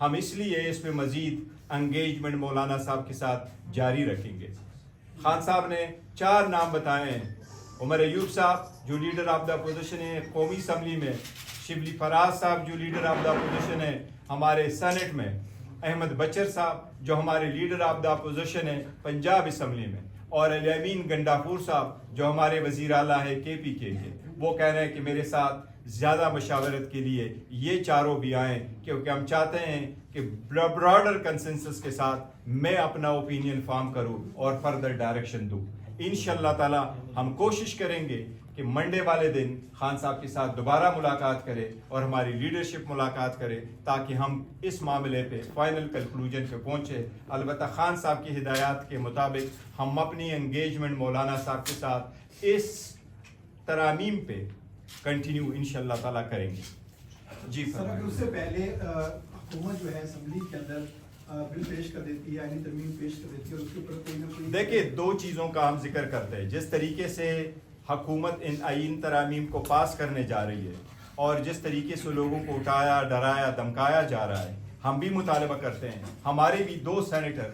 ہم اس لیے اس پہ مزید انگیجمنٹ مولانا صاحب کے ساتھ جاری رکھیں گے. خان صاحب نے 4 نام بتائے ہیں. عمر ایوب صاحب جو لیڈر آف دا اپوزیشن ہے قومی اسمبلی میں, شبلی فراز صاحب جو لیڈر آف دا اپوزیشن ہے ہمارے سینٹ میں, احمد بچر صاحب جو ہمارے لیڈر آف دا اپوزیشن ہے پنجاب اسمبلی میں, اور علی امین گنڈاپور صاحب جو ہمارے وزیر اعلیٰ ہے KPK کے. وہ کہہ رہے ہیں کہ میرے ساتھ زیادہ مشاورت کے لیے یہ چاروں بھی آئیں, کیونکہ ہم چاہتے ہیں کہ براڈر کنسنسس کے ساتھ میں اپنا اوپینین فارم کروں اور فردر ڈائریکشن دوں. انشاءاللہ تعالی ہم کوشش کریں گے کہ منڈے والے دن خان صاحب کے ساتھ دوبارہ ملاقات کرے اور ہماری لیڈرشپ ملاقات کرے تاکہ ہم اس معاملے پہ فائنل کنکلوژن پہ پہنچے. البتہ خان صاحب کی ہدایات کے مطابق ہم اپنی انگیجمنٹ مولانا صاحب کے ساتھ اس ترامیم پہ کنٹینیو انشاءاللہ تعالیٰ کریں گے. جی سر, اگر اس سے پہلے حکومت جو ہے اسمبلی کے اندر بل پیش کر دیتی ہے, آئینی ترمیم پیش کر دیتی ہے, اور اس کے اوپر کوئی نہ کوئی دیکھیے 2 چیزوں کا ہم ذکر کرتے ہیں. جس طریقے سے حکومت ان آئین ترامیم کو پاس کرنے جا رہی ہے اور جس طریقے سے لوگوں کو اٹھایا, ڈرایا, دھمکایا جا رہا ہے, ہم بھی مطالبہ کرتے ہیں. ہمارے بھی 2 سینیٹر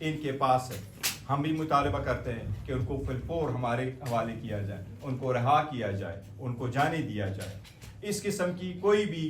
ان کے پاس ہیں. ہم بھی مطالبہ کرتے ہیں کہ ان کو فلپور ہمارے حوالے کیا جائے, ان کو رہا کیا جائے, ان کو جانے دیا جائے. اس قسم کی کوئی بھی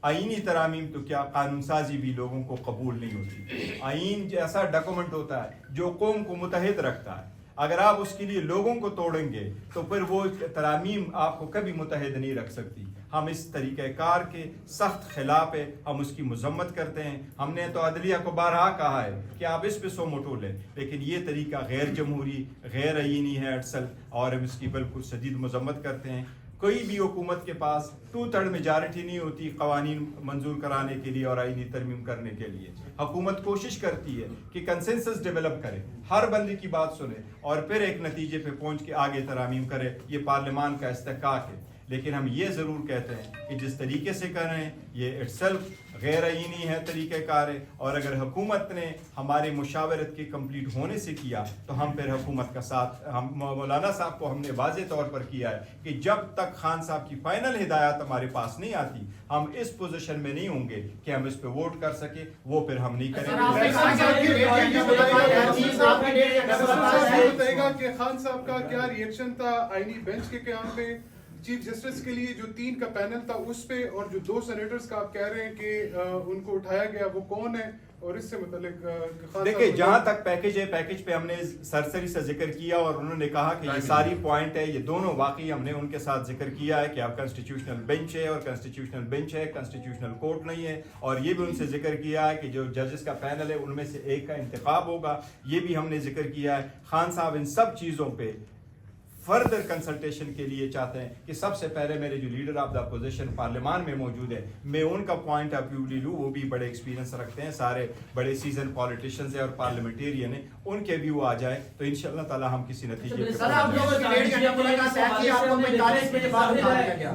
آئینی ترامیم تو کیا قانون سازی بھی لوگوں کو قبول نہیں ہوتی. آئین جیسا ڈاکومنٹ ہوتا ہے جو قوم کو متحد رکھتا ہے. اگر آپ اس کے لیے لوگوں کو توڑیں گے تو پھر وہ ترامیم آپ کو کبھی متحد نہیں رکھ سکتی. ہم اس طریقہ کار کے سخت خلاف ہے, ہم اس کی مذمت کرتے ہیں. ہم نے تو عدلیہ کو بارہا کہا ہے کہ آپ اس پہ سو مٹو لیں, لیکن یہ طریقہ غیر جمہوری, غیر آئینی ہے اٹسل, اور ہم اس کی بالکل شدید مذمت کرتے ہیں. کوئی بھی حکومت کے پاس 2/3 میجارٹی نہیں ہوتی قوانین منظور کرانے کے لیے اور آئینی ترمیم کرنے کے لیے. حکومت کوشش کرتی ہے کہ کنسنسس ڈیولپ کرے, ہر بندے کی بات سنے اور پھر ایک نتیجے پہ پہنچ کے آگے ترامیم کرے. یہ پارلیمان کا استحقاق ہے. لیکن ہم یہ ضرور کہتے ہیں کہ جس طریقے سے کر رہے ہیں یہ اٹسیلف غیر آئینی ہے طریقہ کار ہے, اور اگر حکومت نے ہمارے مشاورت کے کمپلیٹ ہونے سے کیا تو ہم پھر حکومت کا ساتھ, ہم مولانا صاحب کو ہم نے واضح طور پر کیا ہے کہ جب تک خان صاحب کی فائنل ہدایات ہمارے پاس نہیں آتی ہم اس پوزیشن میں نہیں ہوں گے کہ ہم اس پہ ووٹ کر سکے. وہ پھر ہم نہیں کریں گے. خان صاحب کا کیا ریئیکشن تھا آئینی بینچ کے قیام پہ, چیف جسٹس کے لیے جو 3 کا پینل تھا اس پہ, اور جو 2 سینیٹرز کا آپ کہہ رہے ہیں کہ ان کو اٹھایا گیا, وہ کون ہے اور اس سے متعلق؟ دیکھیں جہاں تک پیکج ہے, پیکج پہ ہم نے سرسری سے ذکر کیا اور انہوں نے کہا کہ یہ ساری پوائنٹ ہے, یہ دونوں واقعی ہم نے ان کے ساتھ ذکر کیا ہے کہ اب کنسٹیٹیوشنل بینچ ہے اور کنسٹیٹیوشنل بینچ ہے, کنسٹیٹیوشنل کورٹ نہیں ہے. اور یہ بھی ان سے ذکر کیا ہے کہ جو ججز کا پینل ہے ان میں سے ایک کا انتخاب ہوگا, یہ بھی ہم نے ذکر کیا ہے. خان صاحب ان سب چیزوں پہ فردر کنسلٹیشن کے لیے چاہتے ہیں کہ سب سے پہلے میرے جو لیڈر آف دا اپوزیشن پارلیمان میں موجود ہے میں ان کا پوائنٹ آف ویو لے لوں. وہ بھی بڑے ایکسپیرینس رکھتے ہیں, سارے بڑے سیزن پالیٹیشنز ہیں اور پارلیمنٹیرین ہیں, ان کے ویو آ جائے تو انشاءاللہ تعالی ہم کسی نتیجے پہ.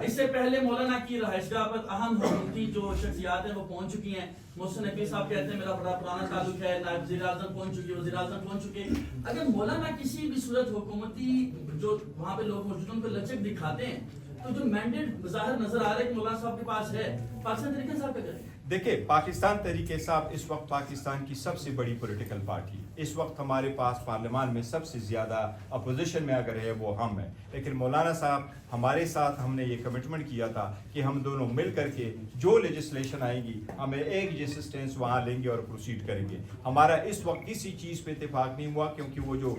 اس سے پہلے مولانا کی رہائشگاہ پر اہم حکومتی جو شخصیات ہیں وہ پہنچ چکی ہیں. محسن نقوی صاحب کہتے ہیں میرا بڑا پرانا تعلق ہے, نائب وزیر اعظم پہنچ چکے, وزیر اعظم پہنچ چکے. اگر مولانا کسی بھی صورت حکومتی جو وہاں پہ لوگ موجود ہیں ان کو لچک دکھاتے ہیں تو جو مینڈیٹ ظاہر نظر آ رہا ہے کہ مولانا صاحب کے پاس ہے, پاکستان طریقے صاحب کیا کریں؟ دیکھیں پاکستان تحریک انصاف اس وقت پاکستان کی سب سے بڑی پولیٹیکل پارٹی ہے. اس وقت ہمارے پاس پارلیمان میں سب سے زیادہ اپوزیشن میں اگر ہے وہ ہم ہیں. لیکن مولانا صاحب ہمارے ساتھ ہم نے یہ کمٹمنٹ کیا تھا کہ ہم دونوں مل کر کے جو لیجسلیشن آئے گی ہمیں ایک جیسے سٹینس وہاں لیں گے اور پروسیڈ کریں گے. ہمارا اس وقت کسی چیز پہ اتفاق نہیں ہوا کیونکہ وہ جو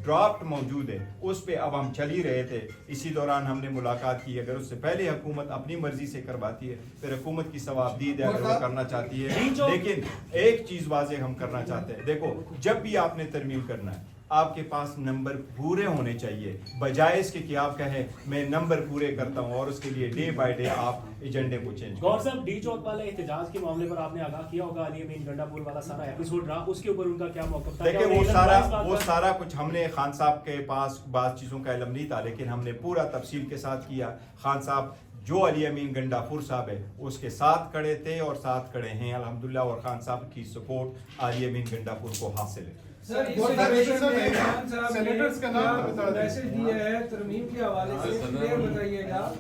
ڈرافٹ موجود ہے اس پہ اب ہم چل ہی رہے تھے. اسی دوران ہم نے ملاقات کی. اگر اس سے پہلے حکومت اپنی مرضی سے کرواتی ہے پھر حکومت کی ثوابدید ہے اگر وہ کرنا چاہتی ہے. لیکن ایک چیز واضح ہم کرنا چاہتے ہیں, دیکھو جب بھی آپ نے ترمیم کرنا ہے آپ کے پاس نمبر پورے ہونے چاہیے, بجائے اس کے کہ آپ کہیں میں نمبر پورے کرتا ہوں اور اس کے لیے ڈے بائی ڈے آپ ایجنڈے کو چینج. گور صاحب ڈی چوک والے احتجاج کے معاملے پر آپ نے آگاہ کیا ہوگا, علی امین گنڈاپور والا سارا ایپیسوڈ رہا, اس کے اوپر ان کا کیا موقف تھا؟ دیکھیں وہ سارا کچھ ہم نے خان صاحب کے پاس بعض چیزوں کا علم نہیں تھا لیکن ہم نے پورا تفصیل کے ساتھ کیا. خان صاحب جو علی امین گنڈاپور صاحب ہے اس کے ساتھ کھڑے تھے اور ساتھ کھڑے ہیں الحمدللہ, اور خان صاحب کی سپورٹ علی امین گنڈاپور کو حاصل ہے. سینیٹرز کا نام بتا دیں. میسج دیا ہے ترمیم کے حوالے سے کلیئر بتائیے گا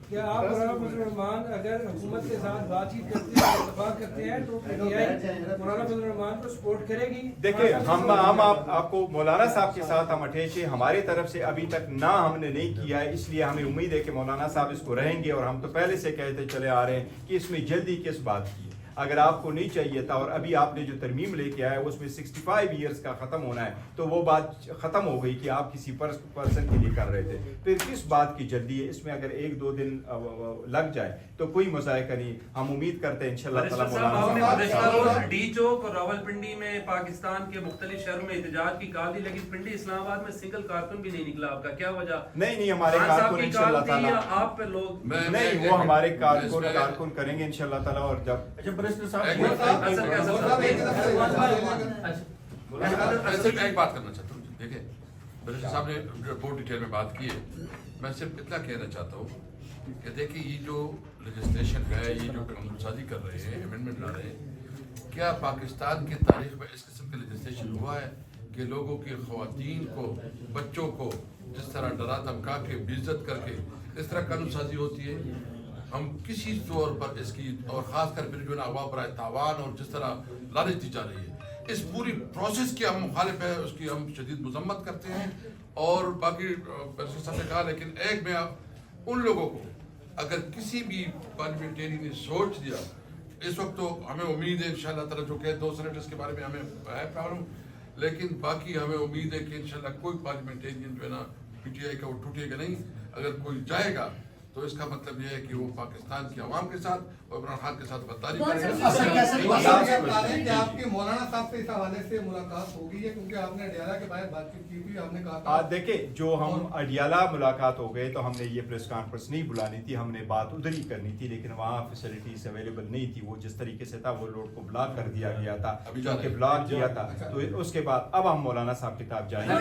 کیا آپ مولانا فضل الرحمان اگر حکومت کے ساتھ بات چیت کرتے ہیں اتفاق کرتے ہیں تو مولانا فضل الرحمان کو سپورٹ کرے گی؟ دیکھیں ہم آپ کو مولانا صاحب کے ساتھ ہم اٹیچ ہیں. ہماری طرف سے ابھی تک نہ ہم نے نہیں کیا ہے, اس لیے ہمیں امید ہے کہ مولانا صاحب اس کو رہیں گے, اور ہم تو پہلے سے کہتے چلے آ رہے ہیں کہ اس میں جلدی کس بات کی ہے. اگر آپ کو نہیں چاہیے تھا اور ابھی آپ نے جو ترمیم لے کے آئے اس میں 65 ایئرس کا ختم ہونا ہے, تو وہ بات ختم ہو گئی کہ آپ کسی پرسن کے لیے کر رہے تھے. پھر کس بات کی جلدی ہے؟ اس میں اگر 1-2 دن لگ جائے تو کوئی مذائقہ نہیں. ہم امید کرتے ہیں انشاءاللہ تعالی مولانا ڈی چوک اور راولپنڈی میں پاکستان کے مختلف شہروں میں احتجاج کی کال دی, لیکن پنڈی اسلام آباد میں سنگل کارکن بھی نہیں نکلا. آپ کا کیا وجہ؟ نہیں ہمارے کارکن انشاءاللہ تعالی آپ پہ لوگ نہیں, وہ ہمارے کارکن کریں گے انشاءاللہ تعالی. اور جب ایک بات کرنا چاہتا ہوں. دیکھیں برشر صاحب نے بہت ڈیٹیل میں بات کی ہے. میں صرف اتنا کہنا چاہتا ہوں کہ دیکھیں یہ جو لیجسلیشن ہے, یہ جو قانون سازی کر رہے ہیں, امینڈمنٹ لا رہے ہیں, کیا پاکستان کی تاریخ میں اس قسم کا لیجسلیشن ہوا ہے کہ لوگوں کی خواتین کو, بچوں کو جس طرح ڈرا دھمکا کے بے عزت کر کے اس طرح قانون سازی ہوتی ہے؟ ہم کسی طور پر اس کی, اور خاص کر پھر جو نا عوام برائے تاوان اور جس طرح لالچ دی جا رہی ہے, اس پوری پروسیس کی ہم مخالف ہیں, اس کی ہم شدید مذمت کرتے ہیں. اور باقی برشر صاحب نے کہا, لیکن ایک میں ان لوگوں کو اگر کسی بھی پارلیمنٹیرین نے سوچ دیا, اس وقت تو ہمیں امید ہے انشاءاللہ تعالی, جو کہ 2 سینیٹرز کے بارے میں ہمیں ہے پرابلم, لیکن باقی ہمیں امید ہے کہ انشاءاللہ کوئی پارلیمنٹیرین جو ہے نا پی ٹی آئی کا وہ ٹوٹے گا نہیں. اگر کوئی جائے گا تو اس کا مطلب یہ ہے کہ وہ پاکستان کے عوام کے ساتھ اور عمران خان کے ساتھ غداری کرے گا. کہ آپ کی مولانا صاحب سے اس حوالے سے ملاقات ہوگی ہے, کیونکہ آپ نے اڈیالہ کے باہر بات چیت کی تھی, آپ نے کہا تھا. دیکھیں جو ہم اڈیالہ ملاقات ہو گئے تو ہم نے یہ پریس کانفرنس نہیں بلانی تھی, ہم نے بات ادھر ہی کرنی تھی, لیکن وہاں فیسلٹیز اویلیبل نہیں تھی. وہ جس طریقے سے تھا وہ لوڈ کو بلاک کر دیا گیا تھا, کیونکہ بلاک کیا تھا. تو اس کے بعد اب ہم مولانا صاحب کے پاس جائیں گے.